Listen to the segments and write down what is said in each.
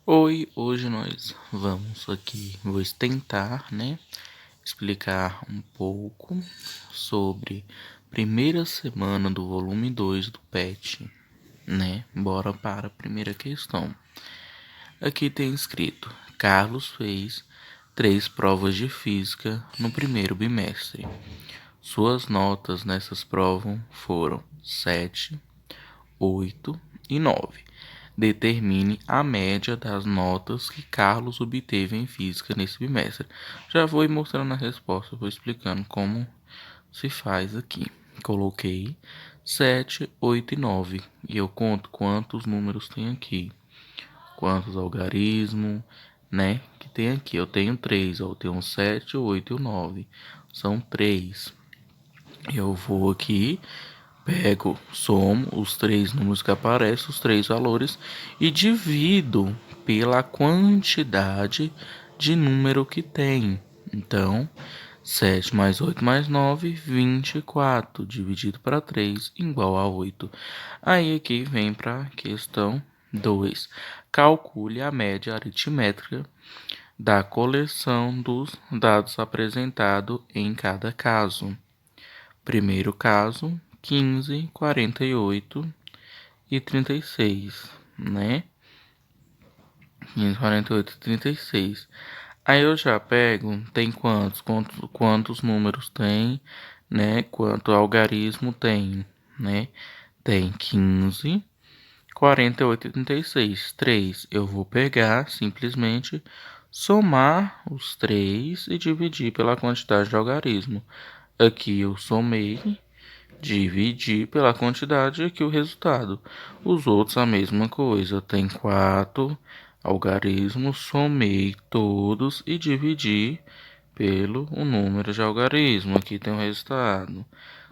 Oi, hoje nós vamos aqui, vou tentar, explicar um pouco sobre primeira semana do volume 2 do PET, Bora para a primeira questão. Aqui tem escrito: Carlos fez 3 provas de física no primeiro bimestre. Suas notas nessas provas foram 7, 8 e 9. Determine a média das notas que Carlos obteve em física nesse bimestre. Já vou mostrando a resposta, vou explicando como se faz aqui. Coloquei 7, 8 e 9 e eu conto quantos números tem aqui, quantos algarismos, que tem aqui. Eu tenho 3, eu tenho 7, 8 e 9. São 3. Eu vou aqui, pego, somo os 3 números que aparecem, os 3 valores, e divido pela quantidade de número que tem. Então, 7 mais 8 mais 9, 24, dividido para 3, igual a 8. Aí aqui vem para a questão 2. Calcule a média aritmétrica da coleção dos dados apresentados em cada caso. Primeiro caso, 15, 48 e 36, 15, 48 e 36. Aí eu já pego, tem quantos números tem, quanto algarismo tem, Tem 15, 48 e 36. 3, eu vou pegar, simplesmente somar os 3 e dividir pela quantidade de algarismo. Aqui eu somei, dividi pela quantidade aqui o resultado. Os outros a mesma coisa. Tem 4 algarismos, somei todos e dividi pelo o número de algarismo. Aqui tem o resultado.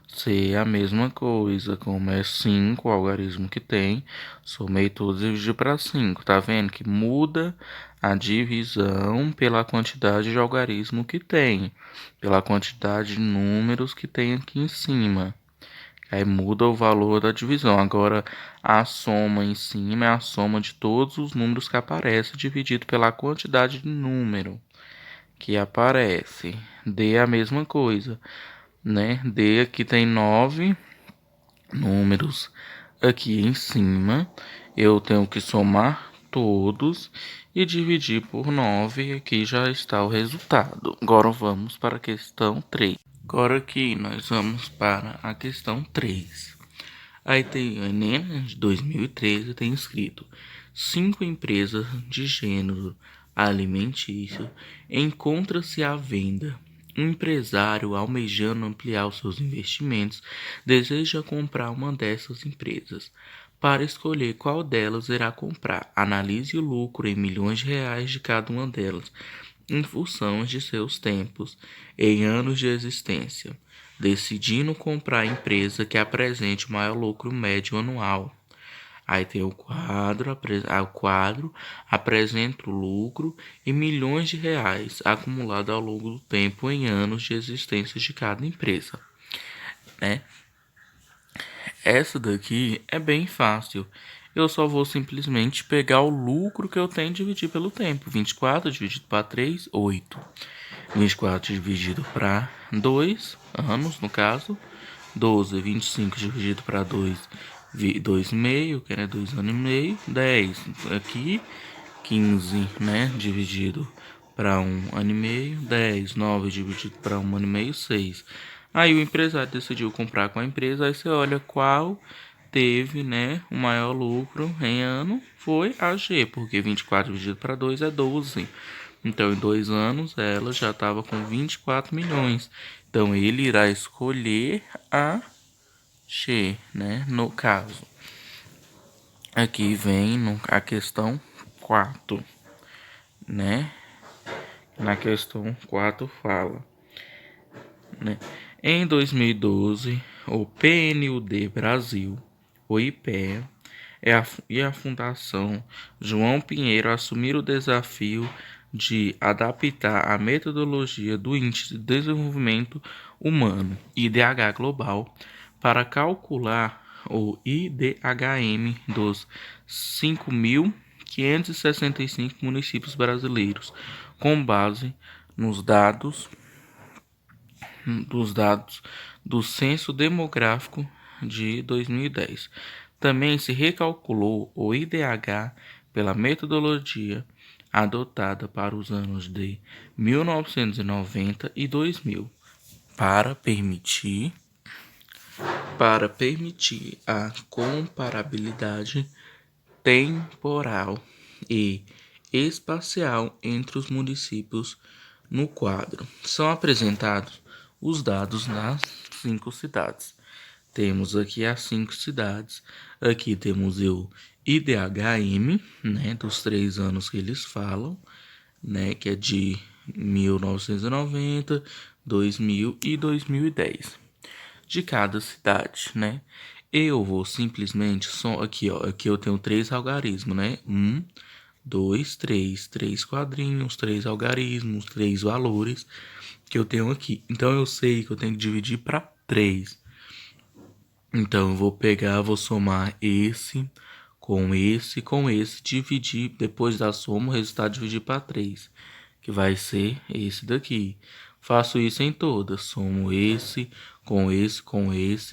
C a mesma coisa, como é 5 o algarismo que tem, somei todos e dividi para 5. Tá vendo que muda a divisão pela quantidade de algarismo que tem, pela quantidade de números que tem aqui em cima. Aí muda o valor da divisão. Agora a soma em cima é a soma de todos os números que aparecem dividido pela quantidade de número que aparece. D é a mesma coisa, D aqui tem 9 números aqui em cima. Eu tenho que somar todos e dividir por 9. Aqui já está o resultado. Agora vamos para a questão 3. Agora aqui nós vamos para a questão 3. Aí tem o Enem de 2013, tem escrito: 5 empresas de gênero alimentício encontram-se à venda. Um empresário, almejando ampliar os seus investimentos, deseja comprar uma dessas empresas. Para escolher qual delas irá comprar, analise o lucro em milhões de reais de cada uma delas, em função de seus tempos em anos de existência, decidindo comprar a empresa que apresente o maior lucro médio anual. Aí tem o quadro apresenta o lucro em milhões de reais acumulado ao longo do tempo em anos de existência de cada empresa, Essa daqui é bem fácil. Eu só vou simplesmente pegar o lucro que eu tenho e dividir pelo tempo. 24 dividido para 3, 8. 24 dividido para 2 anos, no caso. 12, 25 dividido para 2, 2,5, que é 2 anos e meio. 10 aqui, 15, dividido para 1 ano e meio. 10, 9 dividido para 1 ano e meio, 6. Aí o empresário decidiu comprar com a empresa, aí você olha qual teve, o maior lucro em ano, foi a G, porque 24 dividido para 2 é 12. Então, em 2 anos, ela já estava com 24 milhões. Então, ele irá escolher a G, no caso. Aqui vem a questão 4, Na questão 4 fala, Em 2012, o PNUD Brasil, o IPEA, e a Fundação João Pinheiro assumiram o desafio de adaptar a metodologia do Índice de Desenvolvimento Humano, IDH Global, para calcular o IDHM dos 5.000 565 municípios brasileiros, com base nos dados do Censo Demográfico de 2010. Também se recalculou o IDH pela metodologia adotada para os anos de 1990 e 2000, para permitir a comparabilidade temporal e espacial entre os municípios. No quadro são apresentados os dados das 5 cidades. Temos aqui as 5 cidades. Aqui temos o IDHM, né, dos 3 anos que eles falam, né, que é de 1990, 2000 e 2010. De cada cidade, né? Eu vou simplesmente aqui, ó, aqui eu tenho 3 algarismos, né? 2, 3 quadrinhos, 3 algarismos, 3 valores que eu tenho aqui. Então eu sei que eu tenho que dividir para 3. Então eu vou somar esse, dividir, depois da soma, o resultado dividir para 3, que vai ser esse daqui. Faço isso em todas, somo esse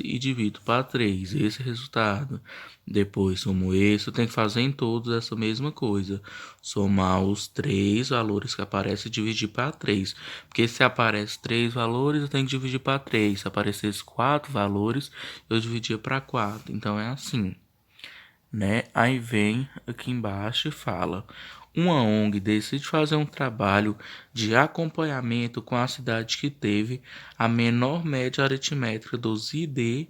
e divido para 3, esse resultado. Depois somo esse, eu tenho que fazer em todos essa mesma coisa. Somar os 3 valores que aparecem e dividir para 3. Porque se aparece 3 valores, eu tenho que dividir para 3. Se aparecesse 4 valores, eu dividia para 4. Então é assim, né? Aí vem aqui embaixo e fala: uma ONG decide fazer um trabalho de acompanhamento com a cidade que teve a menor média aritmétrica dos IDHM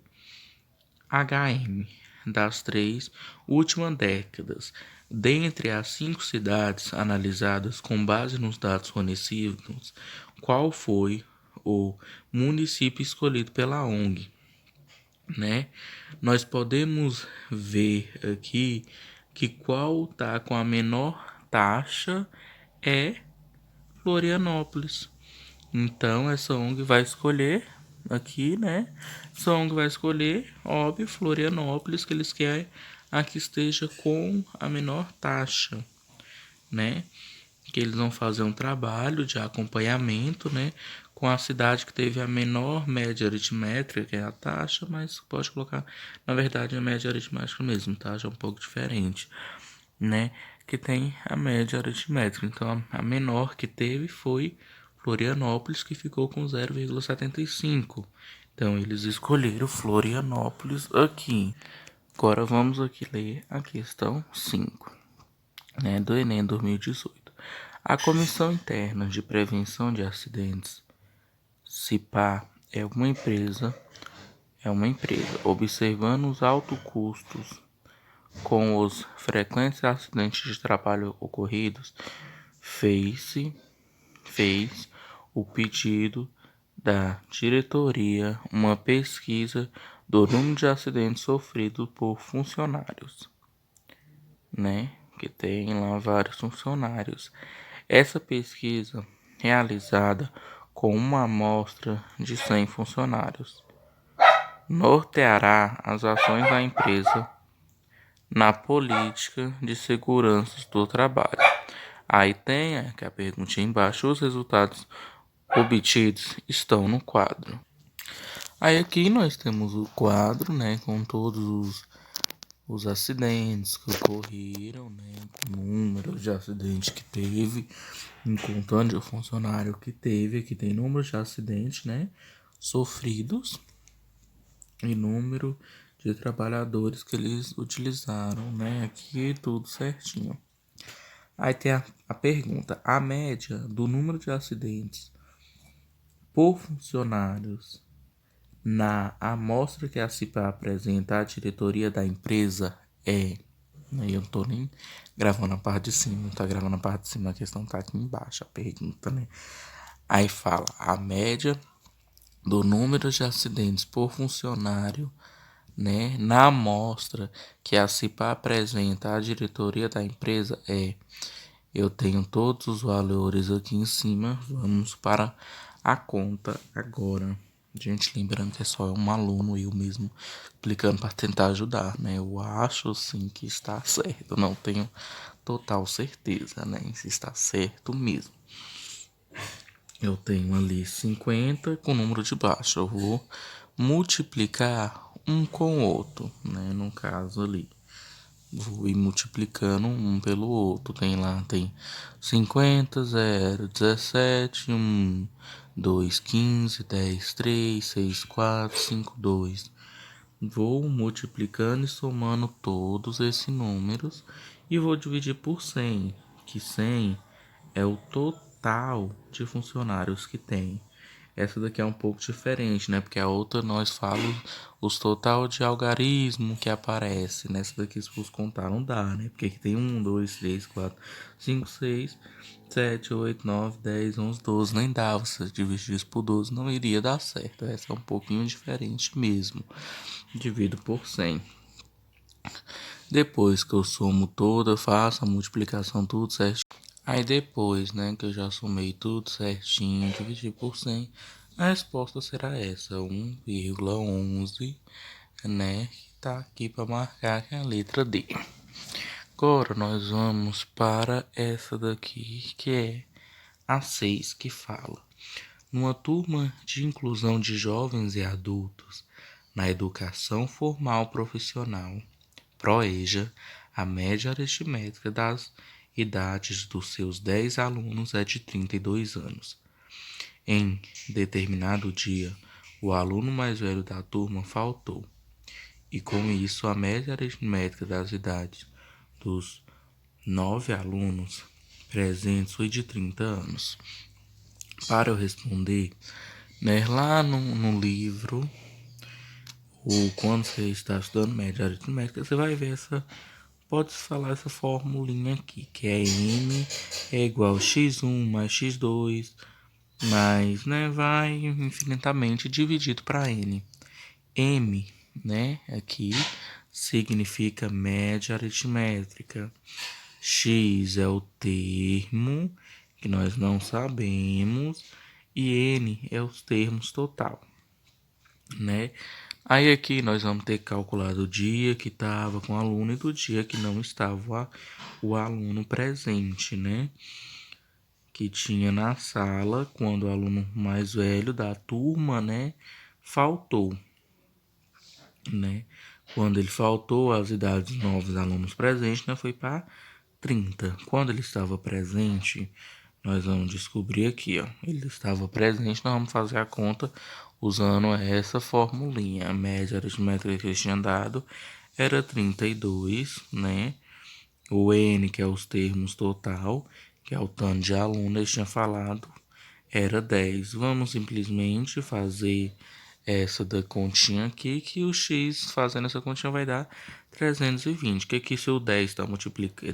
das 3 últimas décadas. Dentre as 5 cidades analisadas com base nos dados fornecidos, qual foi o município escolhido pela ONG? Né? Nós podemos ver aqui que qual tá com a menor taxa é Florianópolis. Então essa ONG vai escolher aqui, né? Essa ONG vai escolher, óbvio, Florianópolis, que eles querem a que esteja com a menor taxa, né? Que eles vão fazer um trabalho de acompanhamento, né, com a cidade que teve a menor média aritmétrica, que é a taxa, mas pode colocar, na verdade, a média aritmétrica mesmo, tá? Já é um pouco diferente, né, que tem a média aritmétrica. Então, a menor que teve foi Florianópolis, que ficou com 0,75. Então, eles escolheram Florianópolis aqui. Agora, vamos aqui ler a questão 5, né, do Enem 2018. A Comissão Interna de Prevenção de Acidentes, CIPA, é uma empresa observando os altos custos com os frequentes acidentes de trabalho ocorridos, fez o pedido da diretoria uma pesquisa do número de acidentes sofridos por funcionários, né? Que tem lá vários funcionários. Essa pesquisa, realizada com uma amostra de 100 funcionários, norteará as ações da empresa na política de segurança do trabalho. Aí tem a perguntinha embaixo, os resultados obtidos estão no quadro. Aí aqui nós temos o quadro, né, com todos os acidentes que ocorreram, né, com o número de acidentes que teve, contando o funcionário que teve, aqui tem número de acidentes, né, sofridos e número de trabalhadores que eles utilizaram, né, aqui tudo certinho. Aí tem a pergunta: a média do número de acidentes por funcionários na amostra que a CIPA apresenta à diretoria da empresa é... Eu não tô nem gravando a parte de cima, não tá gravando a parte de cima, a questão tá aqui embaixo, a pergunta, né? Aí fala: a média do número de acidentes por funcionário, né, na amostra que a CIPA apresenta à diretoria da empresa é... Eu tenho todos os valores aqui em cima, vamos para a conta agora. Gente, lembrando que é só um aluno e eu mesmo explicando para tentar ajudar, né? Eu acho sim que está certo, não tenho total certeza, né? Se está certo mesmo. Eu tenho ali 50 com o número de baixo. Eu vou multiplicar um com o outro, né? No caso ali. Vou ir multiplicando um pelo outro. Tem 50, 0, 17, 1, 2, 15, 10, 3, 6, 4, 5, 2. Vou multiplicando e somando todos esses números e vou dividir por 100, que 100 é o total de funcionários que tem. Essa daqui é um pouco diferente, né? Porque a outra nós falamos os total de algarismo que aparece. Nessa daqui, se fosse contar, não dá, né? Porque aqui tem 1, 2, 3, 4, 5, 6, 7, 8, 9, 10, 11, 12. Nem dá. Você dividir isso por 12 não iria dar certo. Essa é um pouquinho diferente mesmo. Divido por 100. Depois que eu somo toda, faço a multiplicação tudo certo. Aí depois, né, que eu já somei tudo certinho, dividi por 100, a resposta será essa, 1,11, né, que tá aqui para marcar que é a letra D. Agora nós vamos para essa daqui, que é a 6, que fala: numa turma de inclusão de jovens e adultos na educação formal profissional, ProEja, a média aritmética das idades dos seus 10 alunos é de 32 anos. Em determinado dia, o aluno mais velho da turma faltou, e com isso a média aritmética das idades dos 9 alunos presentes foi de 30 anos. Para eu responder, né, lá no livro, ou quando você está estudando média aritmética, você vai ver pode falar essa formulinha aqui, que é M é igual a x1 mais x2, mas, né, vai infinitamente dividido para N. M, né, aqui significa média aritmétrica. X é o termo que nós não sabemos e N é os termos total, né? Aí aqui nós vamos ter que calcular do dia que estava com o aluno e do dia que não estava o aluno presente, né? Que tinha na sala quando o aluno mais velho da turma, né, faltou, né? Quando ele faltou, as idades dos novos alunos presentes, né, foi para 30. Quando ele estava presente, nós vamos descobrir aqui, ó. Ele estava presente, nós vamos fazer a conta usando essa formulinha. A média aritmétrica que eles tinham dado era 32, né? O N, que é os termos total, que é o tanto de aluno, eles tinham falado, era 10. Vamos simplesmente fazer essa da continha aqui, que o x fazendo essa continha vai dar 320. Que aqui se o 10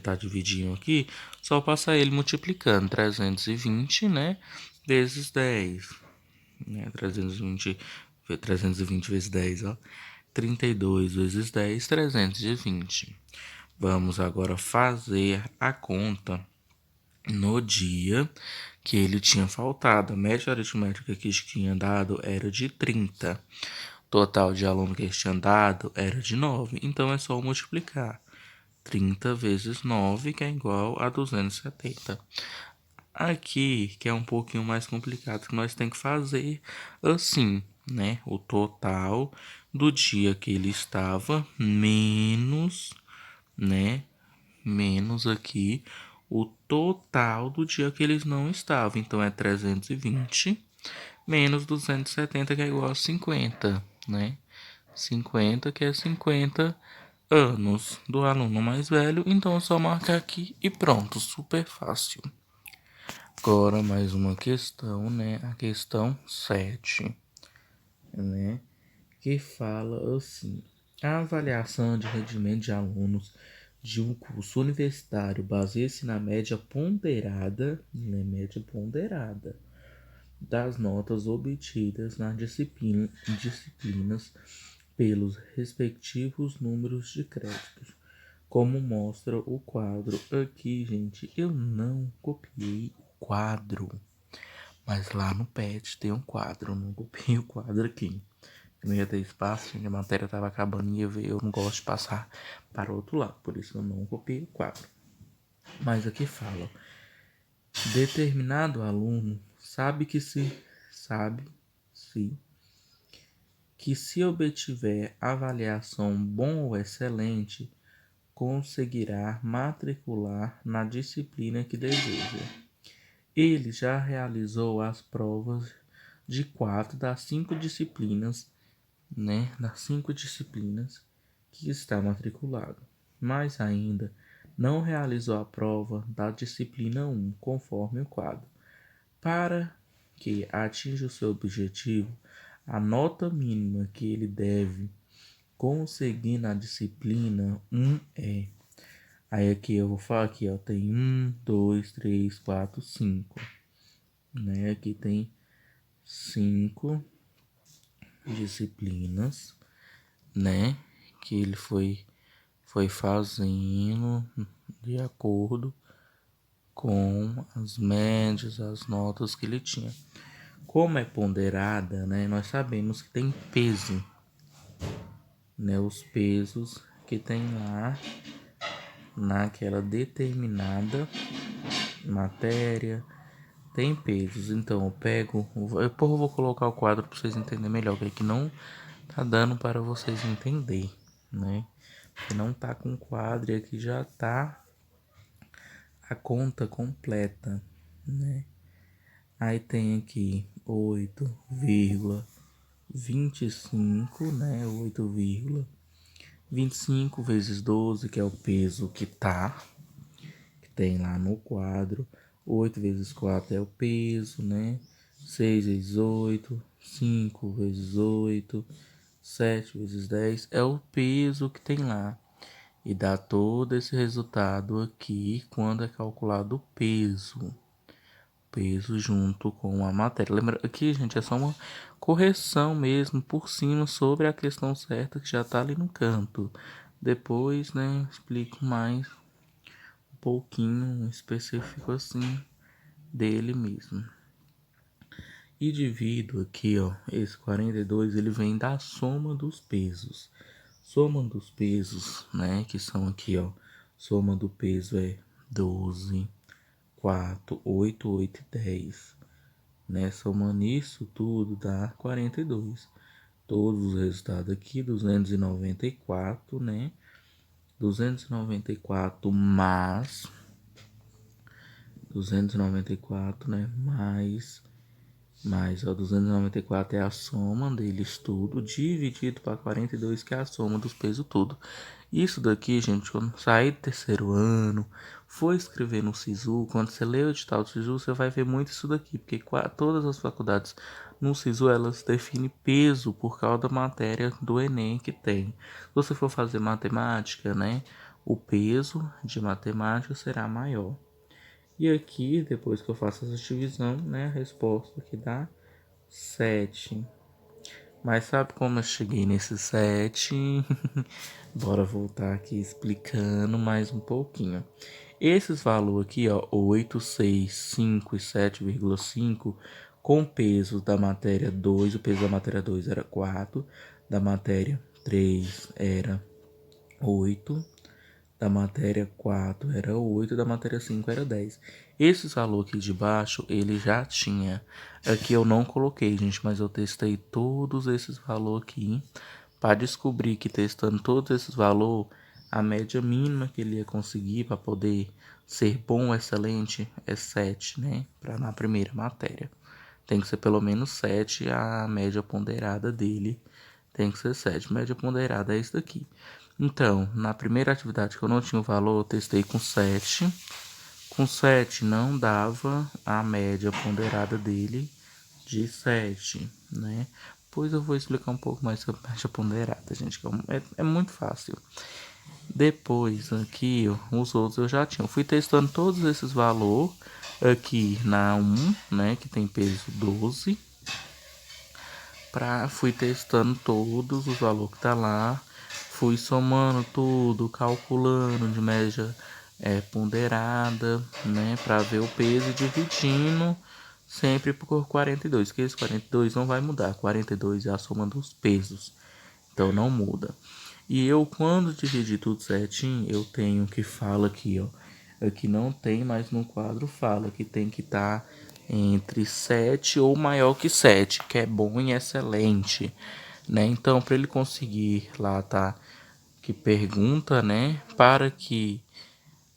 tá dividindo aqui, só passar ele multiplicando 320, né, vezes 10, né, 320 vezes 10, ó, 32 vezes 10, 320. Vamos agora fazer a conta no dia que ele tinha faltado. A média aritmética que tinha dado era de 30. Total de aluno que tinha dado era de 9. Então é só multiplicar. 30 vezes 9, que é igual a 270. Aqui, que é um pouquinho mais complicado, que nós temos que fazer assim, né? O total do dia que ele estava menos, né? Menos aqui o total do dia que eles não estavam. Então é 320 menos 270, que é igual a 50, né? 50, que é 50 anos do aluno mais velho. Então é só marcar aqui e pronto, super fácil. Agora mais uma questão, né? A questão 7, né? Que fala assim: a avaliação de rendimento de alunos de um curso universitário baseia-se na média ponderada, das notas obtidas nas disciplinas pelos respectivos números de créditos, como mostra o quadro aqui, gente. Eu não copiei o quadro, mas lá no PET tem um quadro, eu não copiei o quadro aqui. Não ia ter espaço, a matéria estava acabando e eu não gosto de passar para o outro lado, por isso eu não copiei o quadro. Mas aqui fala, determinado aluno sabe que se obtiver avaliação bom ou excelente, conseguirá matricular na disciplina que deseja. Ele já realizou as provas de 4 das 5 disciplinas, né? Das 5 disciplinas que está matriculado, mas ainda não realizou a prova da disciplina 1, conforme o quadro. Para que atinja o seu objetivo, a nota mínima que ele deve conseguir na disciplina 1 é. Aí aqui eu vou falar aqui, ó, tem 1, 2, 3, 4, 5, né? Aqui tem 5 disciplinas, né? Que ele foi fazendo de acordo com as médias, as notas que ele tinha. Como é ponderada, né? Nós sabemos que tem peso, né? Os pesos que tem lá naquela determinada matéria tem pesos. Então eu pego, eu vou colocar o quadro para vocês entenderem melhor, que aqui não tá dando para vocês entender, né? Porque não tá com quadro e aqui já tá a conta completa, né? Aí tem aqui 8,25, né? 8,25 vezes 12, que é o peso que tem lá no quadro. 8 vezes 4 é o peso, né? 6 vezes 8, 5 vezes 8, 7 vezes 10 é o peso que tem lá. E dá todo esse resultado aqui quando é calculado o peso. Peso junto com a matéria. Lembra aqui, gente, é só uma correção mesmo por cima sobre a questão certa que já tá ali no canto. Depois, né, explico mais um pouquinho específico assim dele mesmo. E divido aqui, ó, esse 42 ele vem da soma dos pesos. Soma dos pesos, né, que são aqui, ó, soma do peso é 12, 4, 8, 8 e 10, né, somando isso tudo dá 42. Todos os resultados aqui, 294, né, 294 mais 294, né, mais ó, 294 é a soma deles tudo, dividido para 42, que é a soma dos pesos tudo. Isso daqui, gente, quando sair do terceiro ano, for escrever no SISU, quando você lê o edital do SISU, você vai ver muito isso daqui, porque todas as faculdades no SISU, elas definem peso por causa da matéria do Enem que tem. Se você for fazer matemática, né, o peso de matemática será maior. E aqui, depois que eu faço essa divisão, né, a resposta que dá 7. Mas sabe como eu cheguei nesse 7? Bora voltar aqui explicando mais um pouquinho. Esses valores aqui, ó, 8, 6, 5 e 7,5, com peso da matéria 2, o peso da matéria 2 era 4, da matéria 3 era 8, da matéria 4 era 8, da matéria 5 era 10. Esse valor aqui de baixo, ele já tinha. Aqui eu não coloquei, gente, mas eu testei todos esses valores aqui para descobrir que testando todos esses valores, a média mínima que ele ia conseguir para poder ser bom ou excelente é 7, né? Para na primeira matéria. Tem que ser pelo menos 7, a média ponderada dele tem que ser 7. Média ponderada é isso daqui. Então, na primeira atividade que eu não tinha o valor, eu testei com 7. Com 7 não dava a média ponderada dele de 7, né? Depois eu vou explicar um pouco mais sobre a média ponderada, gente, que é muito fácil. Depois, aqui, ó, os outros eu já tinha. Eu fui testando todos esses valores aqui na 1, né, que tem peso 12. Fui testando todos os valores que tá lá. Fui somando tudo, calculando de média ponderada, né, para ver o peso e dividindo sempre por 42, que esse 42 não vai mudar. 42 é a soma dos pesos, então não muda. E eu, quando dividi tudo certinho, eu tenho que fala aqui, ó, Aqui não tem, mas no quadro fala que tem que estar entre 7 ou maior que 7, que é bom e excelente, né? Então, para ele conseguir lá, tá? Que pergunta, né? Para que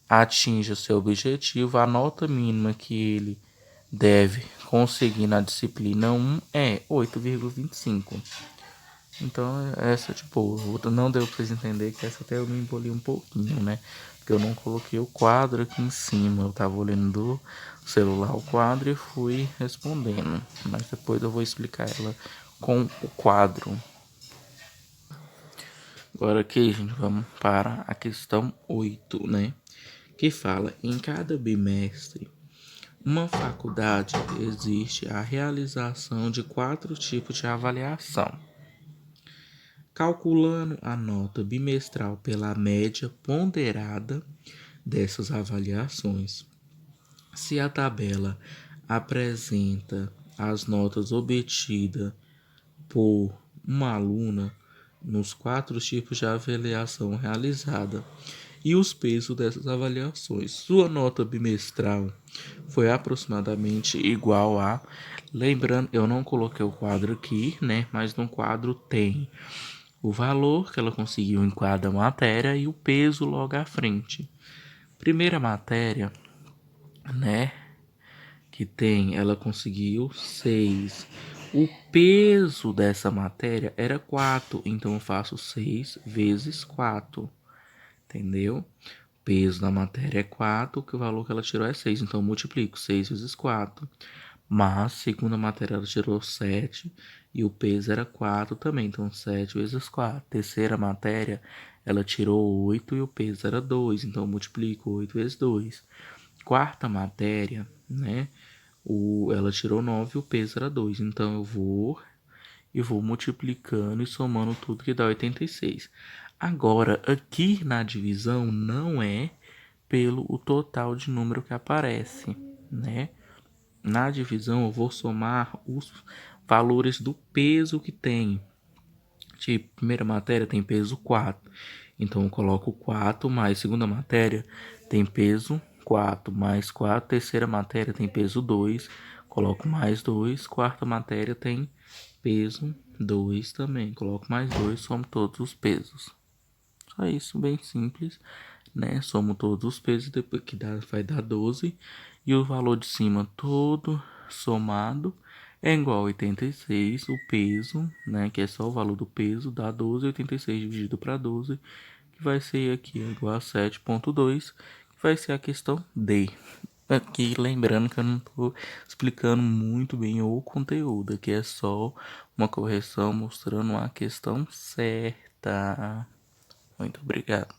atinja seu objetivo, a nota mínima que ele deve conseguir na disciplina 1 é 8,25. Então, essa, tipo, não deu pra vocês entender que essa até eu me emboli um pouquinho, né? Porque eu não coloquei o quadro aqui em cima. Eu tava olhando do celular o quadro e fui respondendo. Mas depois eu vou explicar ela com o quadro. Agora aqui, gente, vamos para a questão 8, né? Que fala, em cada bimestre, uma faculdade existe a realização de 4 tipos de avaliação. Calculando a nota bimestral pela média ponderada dessas avaliações. Se a tabela apresenta as notas obtidas por uma aluna nos 4 tipos de avaliação realizada e os pesos dessas avaliações. Sua nota bimestral foi aproximadamente igual a. Lembrando, eu não coloquei o quadro aqui, né? Mas no quadro tem o valor que ela conseguiu em cada matéria e o peso logo à frente. Primeira matéria, né? Que tem, ela conseguiu 6. O peso dessa matéria era 4, então eu faço 6 vezes 4, entendeu? O peso da matéria é 4, que o valor que ela tirou é 6, então eu multiplico 6 vezes 4. Mas, segunda matéria, ela tirou 7 e o peso era 4 também, então 7 vezes 4. Terceira matéria, ela tirou 8 e o peso era 2, então eu multiplico 8 vezes 2. Quarta matéria, né? Ela tirou 9 e o peso era 2. Então eu vou multiplicando e somando tudo que dá 86. Agora, aqui na divisão não é pelo o total de número que aparece, né? Na divisão eu vou somar os valores do peso que tem. Tipo, primeira matéria tem peso 4. Então eu coloco 4 mais segunda matéria tem peso 4 mais 4. Terceira matéria tem peso 2. Coloco mais 2. Quarta matéria tem peso 2 também. Coloco mais 2, somo todos os pesos. Só isso, bem simples, né? Somo todos os pesos, depois que vai dar 12. E o valor de cima todo somado é igual a 86. O peso, né? Que é só o valor do peso, dá 12. 86 dividido para 12, que vai ser aqui igual a 7,2, que vai ser a questão D. Aqui lembrando que eu não estou explicando muito bem o conteúdo, aqui é só uma correção mostrando a questão certa. Muito obrigado.